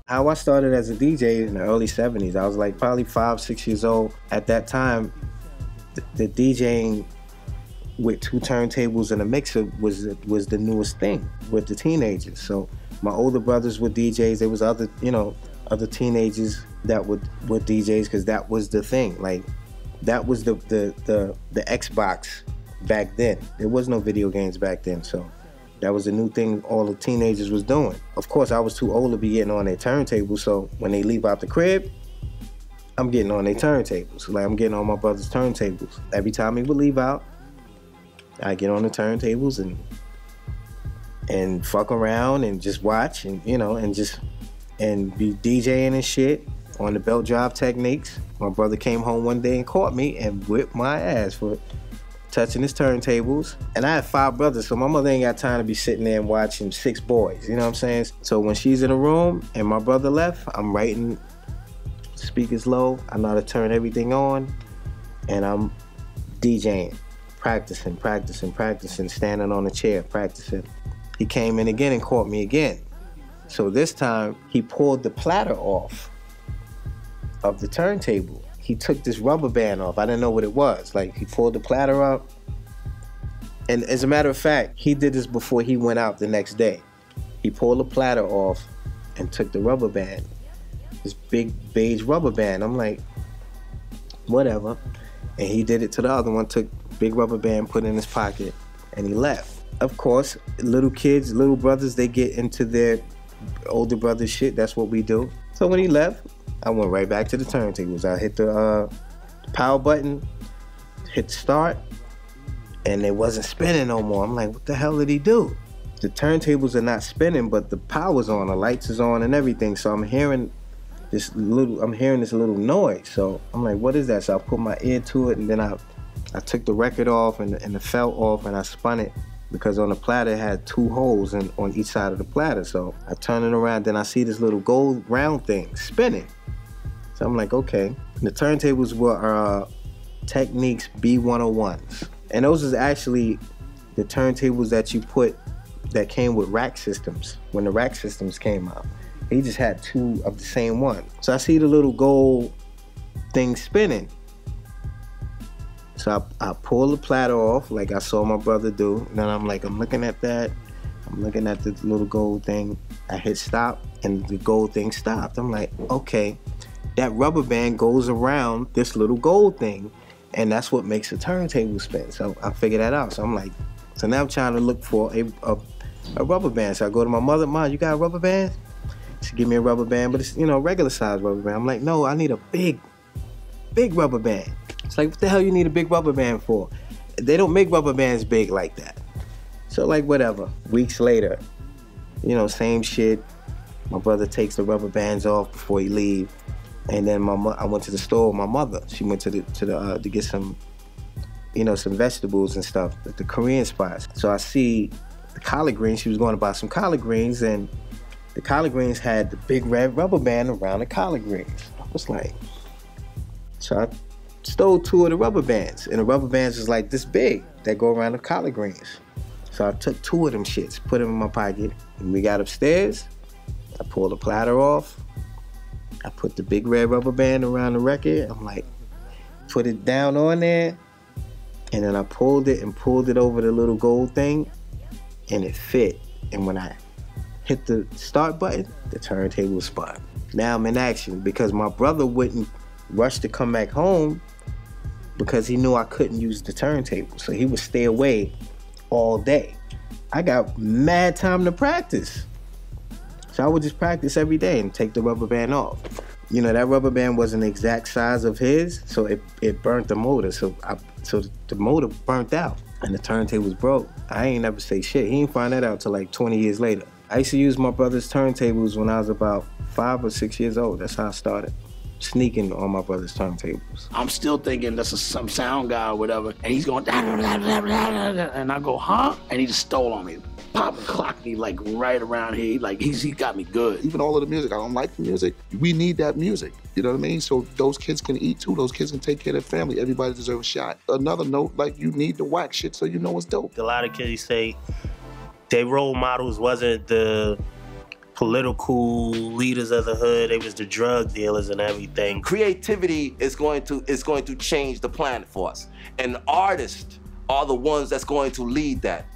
How I started as a DJ in the early 70s, I was like probably 5, 6 years old. At that time, the DJing with 2 turntables and a mixer was the newest thing with the teenagers. So my older brothers were DJs. There was other, other teenagers that were DJs because that was the thing. Like that was the Xbox back then. There was no video games back then, so that was a new thing all the teenagers was doing. Of course, I was too old to be getting on their turntables, so when they leave out the crib, I'm getting on their turntables. Like I'm getting on my brother's turntables. Every time he would leave out, I get on the turntables and fuck around and just watch and and be DJing and shit on the belt drive techniques. My brother came home one day and caught me and whipped my ass for touching his turntables. And I had 5 brothers, so my mother ain't got time to be sitting there and watching 6 boys, you know what I'm saying? So when she's in the room and my brother left, I'm writing, speakers low, I know how to turn everything on, and I'm DJing, practicing, standing on a chair, practicing. He came in again and caught me again. So this time, he pulled the platter off of the turntable. He took this rubber band off. I didn't know what it was. Like, he pulled the platter up. And as a matter of fact, he did this before he went out the next day. He pulled the platter off and took the rubber band, this big beige rubber band. I'm like, whatever. And he did it to the other one, took big rubber band, put it in his pocket, and he left. Of course, little kids, little brothers, they get into their older brother's shit. That's what we do. So when he left, I went right back to the turntables. I hit the power button, hit start, and it wasn't spinning no more. I'm like, what the hell did he do? The turntables are not spinning, but the power's on, the lights is on and everything. So I'm hearing this little noise. So I'm like, what is that? So I put my ear to it, and then I took the record off and the felt off, and I spun it because on the platter it had 2 holes on each side of the platter. So I turn it around, then I see this little gold round thing spinning. So I'm like, okay. And the turntables were Technics B101s. And those is actually the turntables that came with rack systems when the rack systems came out. He just had 2 of the same one. So I see the little gold thing spinning. So I pull the platter off like I saw my brother do. And then I'm looking at that. I'm looking at the little gold thing. I hit stop and the gold thing stopped. I'm like, okay, that rubber band goes around this little gold thing, and that's what makes the turntable spin. So I figured that out. So I'm like, so now I'm trying to look for a rubber band. So I go to my mother, Mom, you got a rubber band? She give me a rubber band, but it's, regular size rubber band. I'm like, no, I need a big rubber band. It's like, what the hell you need a big rubber band for? They don't make rubber bands big like that. So like, whatever. Weeks later, same shit. My brother takes the rubber bands off before he leave. And then I went to the store with my mother. She went to get some, some vegetables and stuff at the Korean spots. So I see the collard greens. She was going to buy some collard greens, and the collard greens had the big red rubber band around the collard greens. I was like, so I stole 2 of the rubber bands, and the rubber bands was like this big that go around the collard greens. So I took 2 of them shits, put them in my pocket, and we got upstairs. I pulled the platter off. I put the big red rubber band around the record. I'm like, put it down on there, and then I pulled it over the little gold thing, and it fit. And when I hit the start button, the turntable spun. Now I'm in action because my brother wouldn't rush to come back home because he knew I couldn't use the turntable. So he would stay away all day. I got mad time to practice. So I would just practice every day and take the rubber band off. That rubber band wasn't the exact size of his, so it burnt the motor. So the motor burnt out and the turntables broke. I ain't never say shit. He didn't find that out till like 20 years later. I used to use my brother's turntables when I was about 5 or 6 years old. That's how I started. Sneaking on my brother's turntables. I'm still thinking that's some sound guy or whatever, and he's going, and I go, huh? And he just stole on me. Pop and clocked me like right around here. Like he got me good. Even all of the music, I don't like the music. We need that music, you know what I mean? So those kids can eat too. Those kids can take care of their family. Everybody deserves a shot. Another note, like you need to whack shit so you know it's dope. A lot of kids say their role models wasn't the political leaders of the hood. They was the drug dealers and everything. Creativity is going to change the planet for us. And artists are the ones that's going to lead that.